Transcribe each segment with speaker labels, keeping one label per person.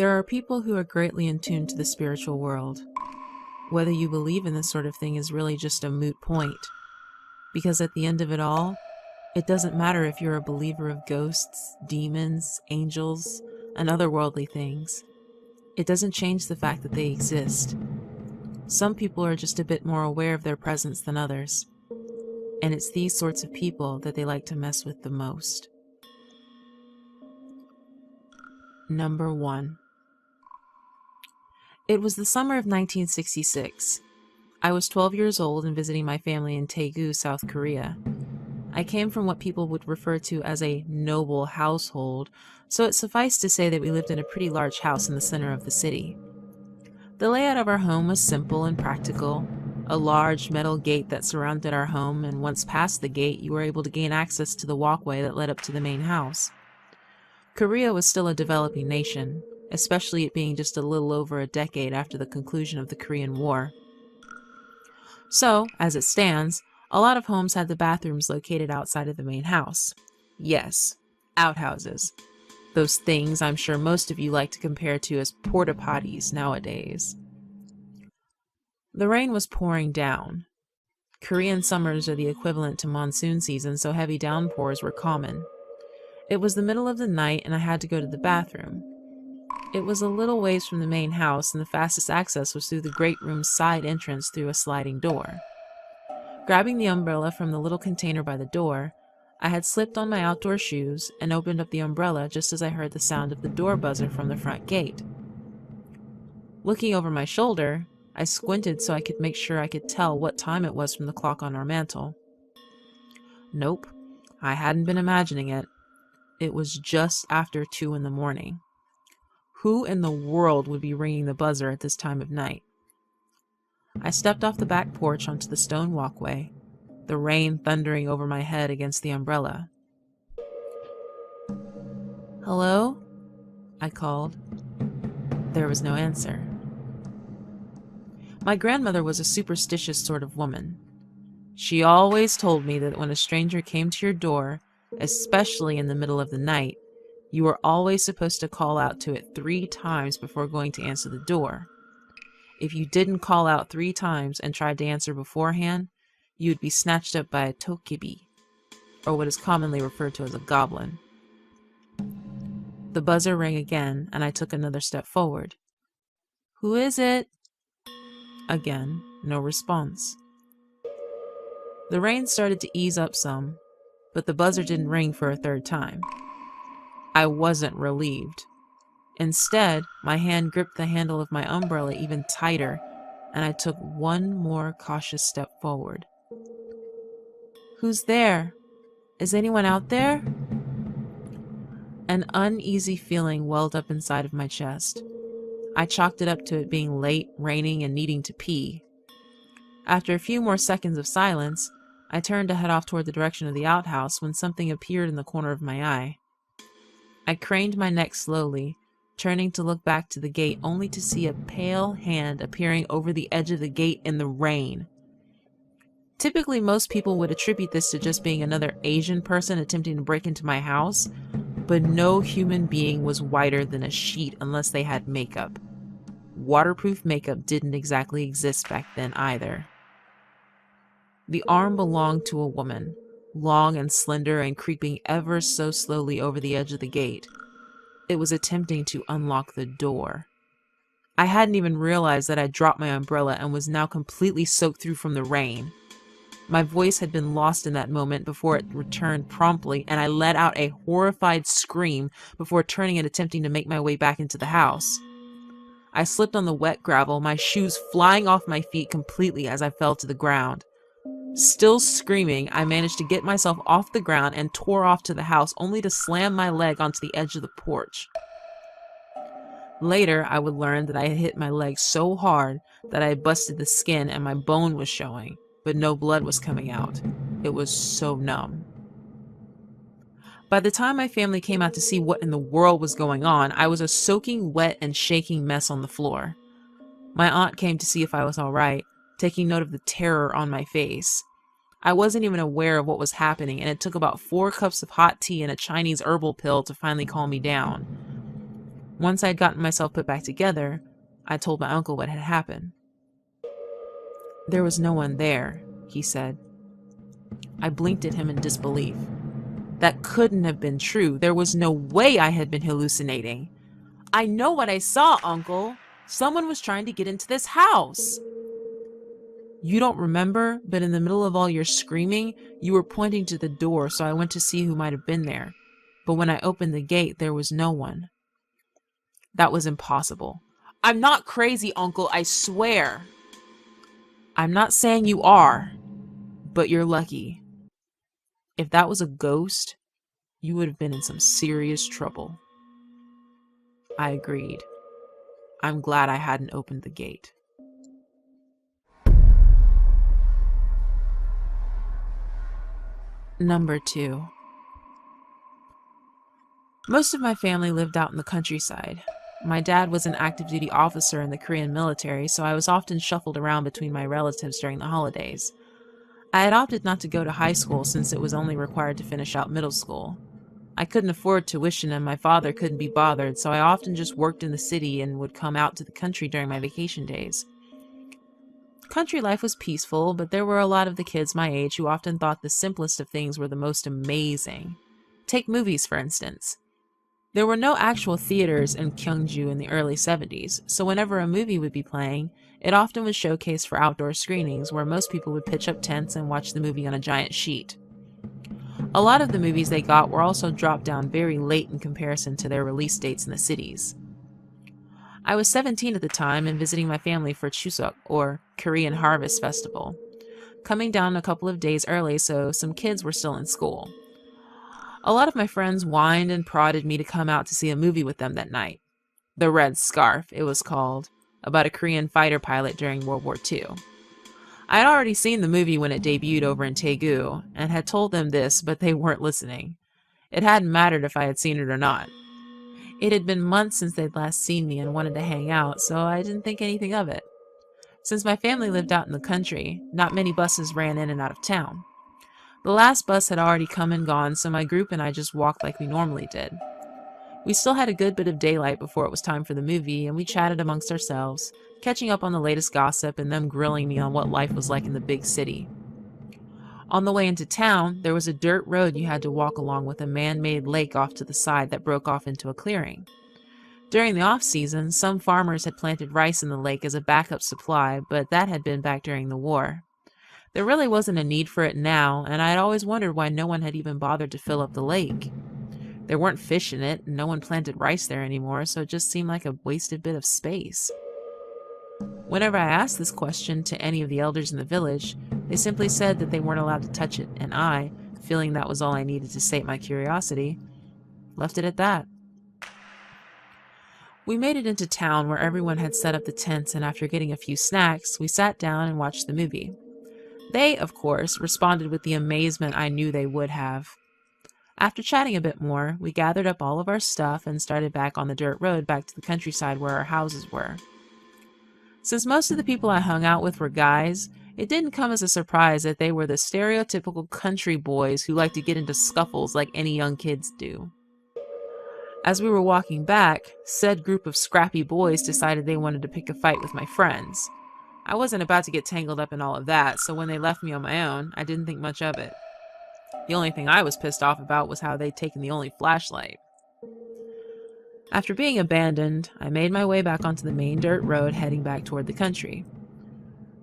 Speaker 1: There are people who are greatly in tune to the spiritual world. Whether you believe in this sort of thing is really just a moot point, because at the end of it all, it doesn't matter if you're a believer of ghosts, demons, angels, and other worldly things. It doesn't change the fact that they exist. Some people are just a bit more aware of their presence than others, and it's these sorts of people that they like to mess with the most. Number 1. It was the summer of 1966. I was 12 years old and visiting my family in Daegu, South Korea. I came from what people would refer to as a noble household, so it sufficed to say that we lived in a pretty large house in the center of the city. The layout of our home was simple and practical. A large metal gate that surrounded our home, and once past the gate, you were able to gain access to the walkway that led up to the main house. Korea was still a developing nation, especially it being just a little over a decade after the conclusion of the Korean War. So, as it stands, a lot of homes had the bathrooms located outside of the main house. Yes, outhouses. Those things I'm sure most of you like to compare to as porta potties nowadays. The rain was pouring down. Korean summers are the equivalent to monsoon season, so heavy downpours were common. It was the middle of the night and I had to go to the bathroom. It was a little ways from the main house, and the fastest access was through the great room's side entrance through a sliding door. Grabbing the umbrella from the little container by the door, I had slipped on my outdoor shoes and opened up the umbrella just as I heard the sound of the door buzzer from the front gate. Looking over my shoulder, I squinted so I could make sure I could tell what time it was from the clock on our mantel. Nope, I hadn't been imagining it. It was just after 2 in the morning. Who in the world would be ringing the buzzer at this time of night? I stepped off the back porch onto the stone walkway, the rain thundering over my head against the umbrella. "Hello?" I called. There was no answer. My grandmother was a superstitious sort of woman. She always told me that when a stranger came to your door, especially in the middle of the night, you were always supposed to call out to it 3 times before going to answer the door. If you didn't call out 3 times and tried to answer beforehand, you would be snatched up by a tokibi, or what is commonly referred to as a goblin. The buzzer rang again, and I took another step forward. "Who is it?" Again, no response. The rain started to ease up some, but the buzzer didn't ring for a 3rd time. I wasn't relieved. Instead, my hand gripped the handle of my umbrella even tighter, and I took one more cautious step forward. "Who's there? Is anyone out there?" An uneasy feeling welled up inside of my chest. I chalked it up to it being late, raining, and needing to pee. After a few more seconds of silence, I turned to head off toward the direction of the outhouse when something appeared in the corner of my eye. I craned my neck slowly, turning to look back to the gate only to see a pale hand appearing over the edge of the gate in the rain. Typically, most people would attribute this to just being another Asian person attempting to break into my house, but no human being was whiter than a sheet unless they had makeup. Waterproof makeup didn't exactly exist back then either. The arm belonged to a woman, long and slender and creeping ever so slowly over the edge of the gate. It was attempting to unlock the door. I hadn't even realized that I'd dropped my umbrella and was now completely soaked through from the rain. My voice had been lost in that moment before it returned promptly, and I let out a horrified scream before turning and attempting to make my way back into the house. I slipped on the wet gravel, my shoes flying off my feet completely as I fell to the ground. Still screaming, I managed to get myself off the ground and tore off to the house, only to slam my leg onto the edge of the porch. Later, I would learn that I had hit my leg so hard that I had busted the skin and my bone was showing, but no blood was coming out. It was so numb. By the time my family came out to see what in the world was going on, I was a soaking wet and shaking mess on the floor. My aunt came to see if I was all right, taking note of the terror on my face. I wasn't even aware of what was happening, and it took about 4 cups of hot tea and a Chinese herbal pill to finally calm me down. Once I'd gotten myself put back together, I told my uncle what had happened. "There was no one there," he said. I blinked at him in disbelief. That couldn't have been true. There was no way I had been hallucinating. "I know what I saw, Uncle. Someone was trying to get into this house." "You don't remember, but in the middle of all your screaming, you were pointing to the door, so I went to see who might have been there. But when I opened the gate, there was no one." That was impossible. "I'm not crazy, Uncle, I swear." "I'm not saying you are, but you're lucky. If that was a ghost, you would have been in some serious trouble." I agreed. I'm glad I hadn't opened the gate. Number 2. Most of my family lived out in the countryside. My dad was an active duty officer in the Korean military, so I was often shuffled around between my relatives during the holidays. I had opted not to go to high school since it was only required to finish out middle school. I couldn't afford tuition and my father couldn't be bothered, so I often just worked in the city and would come out to the country during my vacation days. Country life was peaceful, but there were a lot of the kids my age who often thought the simplest of things were the most amazing. Take movies, for instance. There were no actual theaters in Gyeongju in the early 70s, so whenever a movie would be playing, it often was showcased for outdoor screenings where most people would pitch up tents and watch the movie on a giant sheet. A lot of the movies they got were also dropped down very late in comparison to their release dates in the cities. I was 17 at the time and visiting my family for Chuseok, or Korean Harvest Festival, coming down a couple of days early so some kids were still in school. A lot of my friends whined and prodded me to come out to see a movie with them that night. The Red Scarf, it was called, about a Korean fighter pilot during World War II. I had already seen the movie when it debuted over in Daegu, and had told them this, but they weren't listening. It hadn't mattered if I had seen it or not. It had been months since they'd last seen me and wanted to hang out, so I didn't think anything of it. Since my family lived out in the country, not many buses ran in and out of town. The last bus had already come and gone, so my group and I just walked like we normally did. We still had a good bit of daylight before it was time for the movie, and we chatted amongst ourselves, catching up on the latest gossip and them grilling me on what life was like in the big city. On the way into town, there was a dirt road you had to walk along with a man-made lake off to the side that broke off into a clearing. During the off-season, some farmers had planted rice in the lake as a backup supply, but that had been back during the war. There really wasn't a need for it now, and I had always wondered why no one had even bothered to fill up the lake. There weren't fish in it, and no one planted rice there anymore, so it just seemed like a wasted bit of space. Whenever I asked this question to any of the elders in the village, they simply said that they weren't allowed to touch it, and I, feeling that was all I needed to sate my curiosity, left it at that. We made it into town where everyone had set up the tents, and after getting a few snacks, we sat down and watched the movie. They, of course, responded with the amazement I knew they would have. After chatting a bit more, we gathered up all of our stuff and started back on the dirt road back to the countryside where our houses were. Since most of the people I hung out with were guys, it didn't come as a surprise that they were the stereotypical country boys who like to get into scuffles like any young kids do. As we were walking back, said group of scrappy boys decided they wanted to pick a fight with my friends. I wasn't about to get tangled up in all of that, so when they left me on my own, I didn't think much of it. The only thing I was pissed off about was how they'd taken the only flashlight. After being abandoned, I made my way back onto the main dirt road heading back toward the country.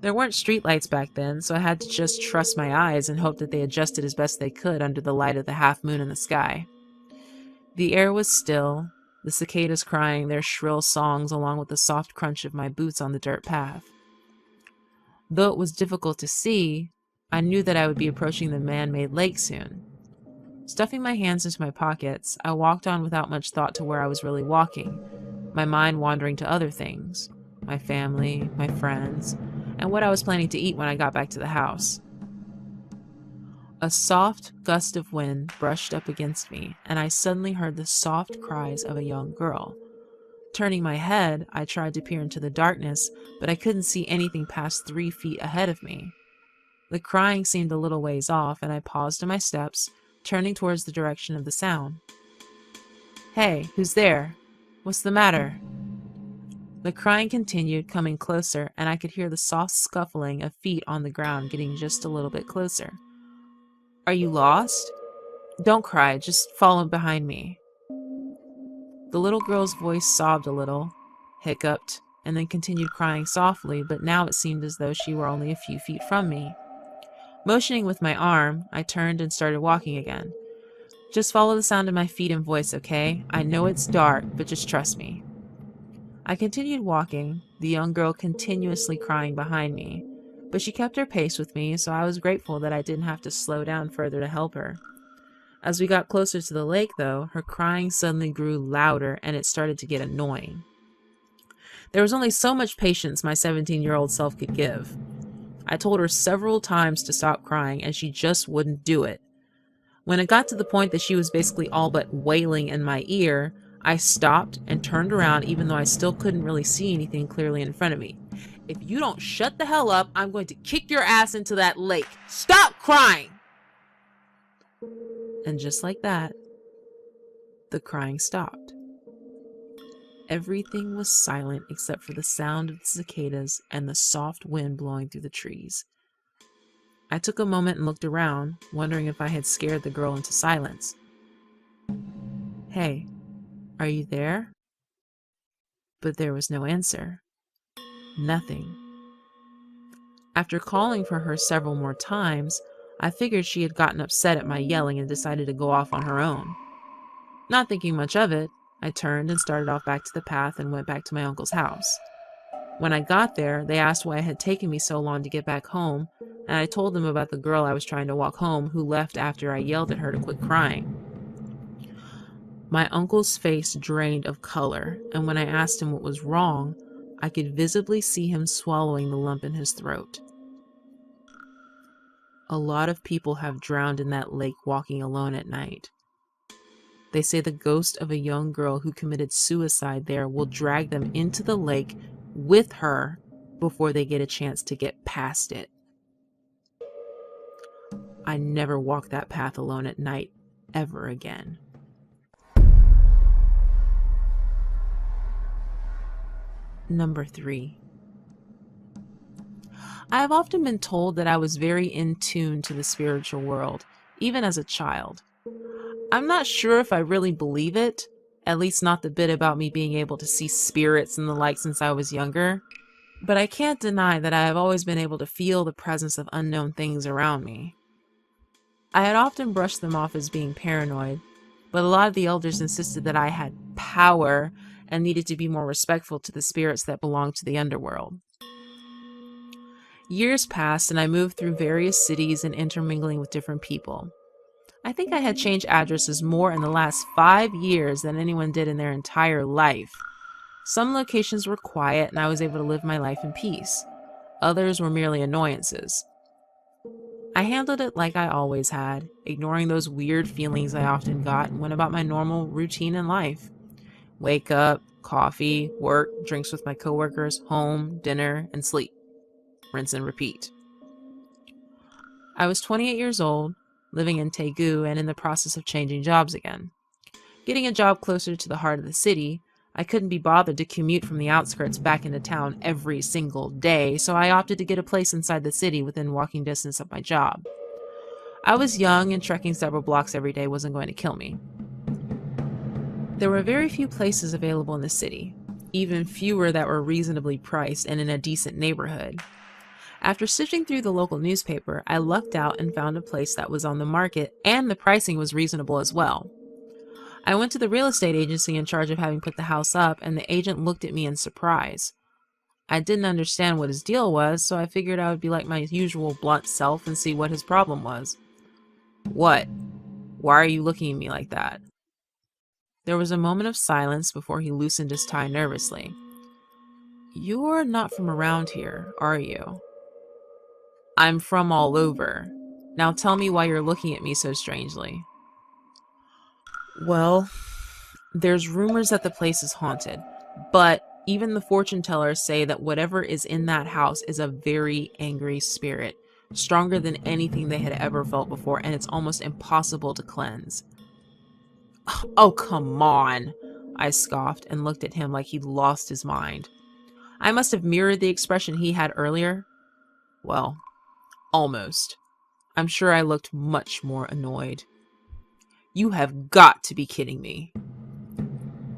Speaker 1: There weren't streetlights back then, so I had to just trust my eyes and hope that they adjusted as best they could under the light of the half moon in the sky. The air was still, the cicadas crying their shrill songs along with the soft crunch of my boots on the dirt path. Though it was difficult to see, I knew that I would be approaching the man-made lake soon. Stuffing my hands into my pockets, I walked on without much thought to where I was really walking, my mind wandering to other things, my family, my friends, and what I was planning to eat when I got back to the house. A soft gust of wind brushed up against me, and I suddenly heard the soft cries of a young girl. Turning my head, I tried to peer into the darkness, but I couldn't see anything past 3 feet ahead of me. The crying seemed a little ways off, and I paused in my steps, turning towards the direction of the sound. "Hey, who's there?" What's the matter? The crying continued, coming closer, and I could hear the soft scuffling of feet on the ground getting just a little bit closer. Are you lost? Don't cry, just follow behind me. The little girl's voice sobbed a little, hiccuped, and then continued crying softly, but now it seemed as though she were only a few feet from me. Motioning with my arm, I turned and started walking again. Just follow the sound of my feet and voice, okay? I know it's dark, but just trust me. I continued walking, the young girl continuously crying behind me, but she kept her pace with me, so I was grateful that I didn't have to slow down further to help her. As we got closer to the lake, though, her crying suddenly grew louder and it started to get annoying. There was only so much patience my 17-year-old self could give. I told her several times to stop crying and she just wouldn't do it. When it got to the point that she was basically all but wailing in my ear, I stopped and turned around even though I still couldn't really see anything clearly in front of me. If you don't shut the hell up, I'm going to kick your ass into that lake. Stop crying! And just like that, the crying stopped. Everything was silent except for the sound of the cicadas and the soft wind blowing through the trees. I took a moment and looked around, wondering if I had scared the girl into silence. Hey, are you there? But there was no answer. Nothing. After calling for her several more times, I figured she had gotten upset at my yelling and decided to go off on her own. Not thinking much of it, I turned and started off back to the path and went back to my uncle's house. When I got there, they asked why it had taken me so long to get back home, and I told them about the girl I was trying to walk home who left after I yelled at her to quit crying. My uncle's face drained of color, and when I asked him what was wrong, I could visibly see him swallowing the lump in his throat. A lot of people have drowned in that lake walking alone at night. They say the ghost of a young girl who committed suicide there will drag them into the lake with her before they get a chance to get past it. I never walk that path alone at night ever again. Number 3. I have often been told that I was very in tune to the spiritual world, even as a child. I'm not sure if I really believe it, at least not the bit about me being able to see spirits and the like since I was younger, but I can't deny that I have always been able to feel the presence of unknown things around me. I had often brushed them off as being paranoid, but a lot of the elders insisted that I had power and needed to be more respectful to the spirits that belonged to the underworld. Years passed and I moved through various cities and intermingling with different people. I think I had changed addresses more in the last 5 years than anyone did in their entire life. Some locations were quiet and I was able to live my life in peace. Others were merely annoyances. I handled it like I always had, ignoring those weird feelings I often got and went about my normal routine in life. Wake up, coffee, work, drinks with my coworkers, home, dinner, and sleep. Rinse and repeat. I was 28 years old, living in Daegu and in the process of changing jobs again. Getting a job closer to the heart of the city, I couldn't be bothered to commute from the outskirts back into town every single day, so I opted to get a place inside the city within walking distance of my job. I was young and trekking several blocks every day wasn't going to kill me. There were very few places available in the city, even fewer that were reasonably priced and in a decent neighborhood. After sifting through the local newspaper, I lucked out and found a place that was on the market and the pricing was reasonable as well. I went to the real estate agency in charge of having put the house up and the agent looked at me in surprise. I didn't understand what his deal was, so I figured I would be like my usual blunt self and see what his problem was. What? Why are you looking at me like that? There was a moment of silence before he loosened his tie nervously. You're not from around here, are you? I'm from all over. Now tell me why you're looking at me so strangely. Well, there's rumors that the place is haunted, but even the fortune tellers say that whatever is in that house is a very angry spirit, stronger than anything they had ever felt before, and it's almost impossible to cleanse. Oh, come on. I scoffed and looked at him like he'd lost his mind. I must have mirrored the expression he had earlier. Well, almost. I'm sure I looked much more annoyed. You have got to be kidding me.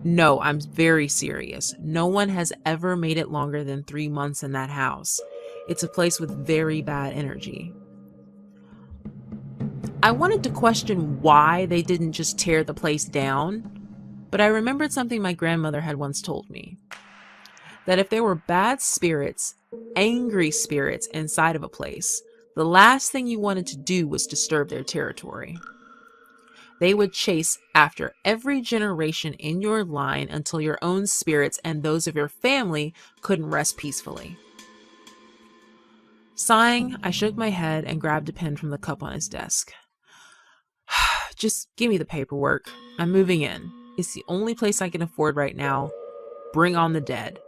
Speaker 1: No, I'm very serious. No one has ever made it longer than 3 months in that house. It's a place with very bad energy. I wanted to question why they didn't just tear the place down, but I remembered something my grandmother had once told me. That if there were bad spirits, angry spirits inside of a place, the last thing you wanted to do was disturb their territory. They would chase after every generation in your line until your own spirits and those of your family couldn't rest peacefully. Sighing, I shook my head and grabbed a pen from the cup on his desk. Just give me the paperwork. I'm moving in. It's the only place I can afford right now. Bring on the dead.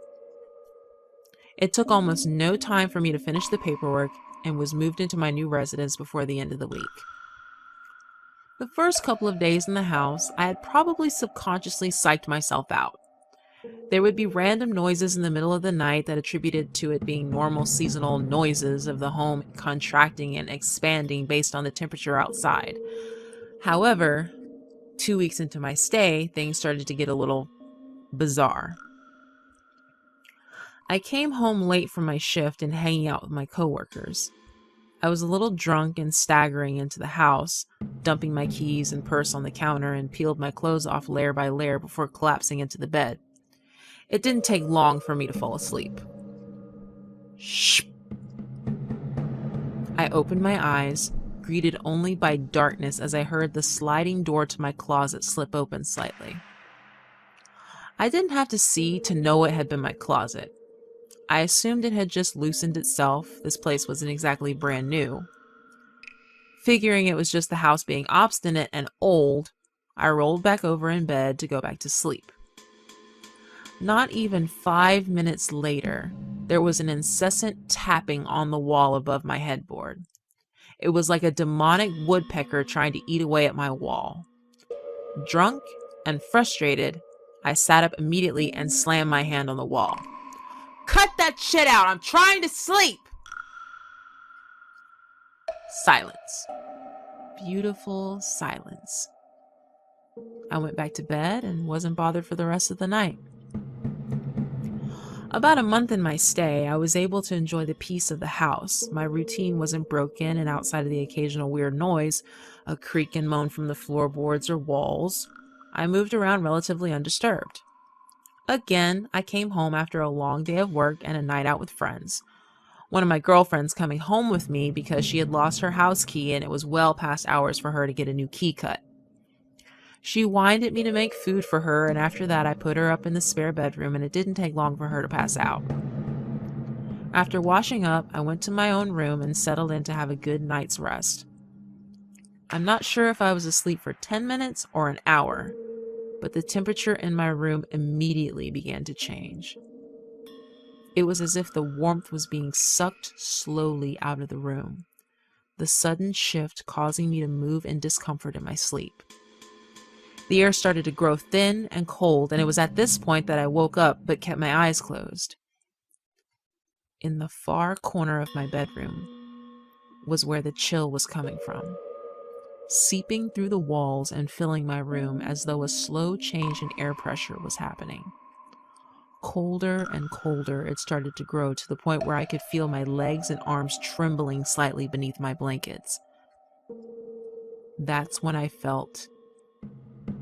Speaker 1: It took almost no time for me to finish the paperwork and was moved into my new residence before the end of the week. The first couple of days in the house, I had probably subconsciously psyched myself out. There would be random noises in the middle of the night that attributed to it being normal seasonal noises of the home contracting and expanding based on the temperature outside. However, 2 weeks into my stay, things started to get a little bizarre. I came home late from my shift and hanging out with my coworkers. I was a little drunk and staggering into the house, dumping my keys and purse on the counter and peeled my clothes off layer by layer before collapsing into the bed. It didn't take long for me to fall asleep. Shh. I opened my eyes, greeted only by darkness as I heard the sliding door to my closet slip open slightly. I didn't have to see to know it had been my closet. I assumed it had just loosened itself. This place wasn't exactly brand new. Figuring it was just the house being obstinate and old, I rolled back over in bed to go back to sleep. Not even 5 minutes later, there was an incessant tapping on the wall above my headboard. It was like a demonic woodpecker trying to eat away at my wall. Drunk and frustrated, I sat up immediately and slammed my hand on the wall. Cut that shit out! I'm trying to sleep! Silence. Beautiful silence. I went back to bed and wasn't bothered for the rest of the night. About a month in my stay, I was able to enjoy the peace of the house. My routine wasn't broken, and outside of the occasional weird noise, a creak and moan from the floorboards or walls, I moved around relatively undisturbed. Again, I came home after a long day of work and a night out with friends. One of my girlfriends coming home with me because she had lost her house key and it was well past hours for her to get a new key cut. She whined at me to make food for her, and after that I put her up in the spare bedroom, and it didn't take long for her to pass out. After washing up, I went to my own room and settled in to have a good night's rest. I'm not sure if I was asleep for 10 minutes or an hour, but the temperature in my room immediately began to change. It was as if the warmth was being sucked slowly out of the room, the sudden shift causing me to move in discomfort in my sleep. The air started to grow thin and cold, and it was at this point that I woke up but kept my eyes closed. In the far corner of my bedroom was where the chill was coming from, seeping through the walls and filling my room as though a slow change in air pressure was happening. Colder and colder it started to grow to the point where I could feel my legs and arms trembling slightly beneath my blankets. That's when I felt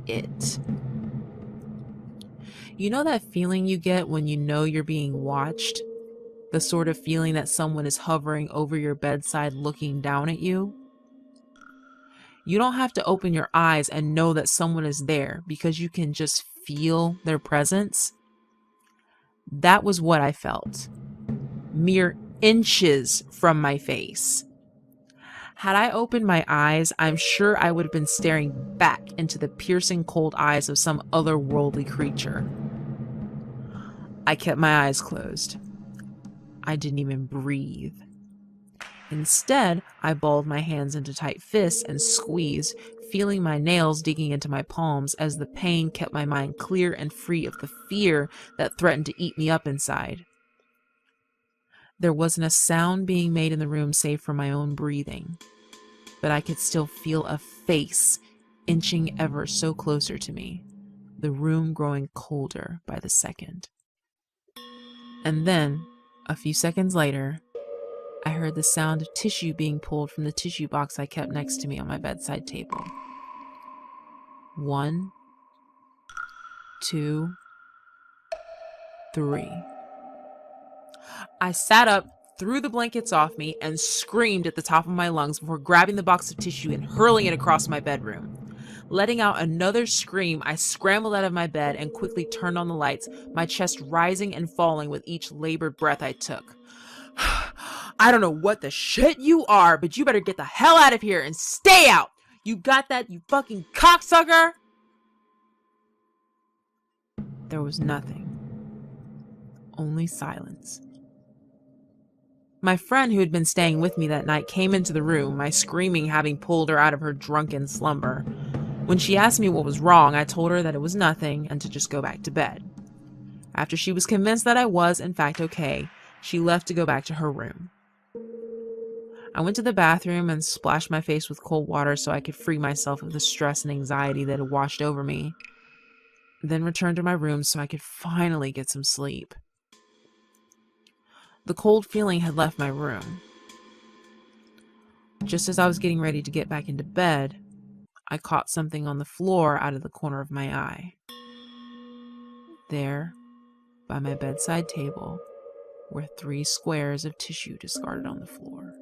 Speaker 1: it. You know that feeling you get when you know you're being watched? The sort of feeling that someone is hovering over your bedside looking down at you? You don't have to open your eyes and know that someone is there because you can just feel their presence. That was what I felt, mere inches from my face. Had I opened my eyes, I'm sure I would have been staring back into the piercing cold eyes of some otherworldly creature. I kept my eyes closed. I didn't even breathe. Instead, I balled my hands into tight fists and squeezed, feeling my nails digging into my palms as the pain kept my mind clear and free of the fear that threatened to eat me up inside. There wasn't a sound being made in the room save for my own breathing, but I could still feel a face inching ever so closer to me, the room growing colder by the second. And then, a few seconds later, I heard the sound of tissue being pulled from the tissue box I kept next to me on my bedside table. 1, 2, 3. I sat up, threw the blankets off me, and screamed at the top of my lungs before grabbing the box of tissue and hurling it across my bedroom. Letting out another scream, I scrambled out of my bed and quickly turned on the lights, my chest rising and falling with each labored breath I took. I don't know what the shit you are, but you better get the hell out of here and stay out! You got that, you fucking cocksucker? There was nothing. Only silence. My friend who had been staying with me that night came into the room, my screaming having pulled her out of her drunken slumber. When she asked me what was wrong, I told her that it was nothing and to just go back to bed. After she was convinced that I was, in fact, okay, she left to go back to her room. I went to the bathroom and splashed my face with cold water so I could free myself of the stress and anxiety that had washed over me, then returned to my room so I could finally get some sleep. The cold feeling had left my room. Just as I was getting ready to get back into bed, I caught something on the floor out of the corner of my eye. There, by my bedside table, were 3 squares of tissue discarded on the floor.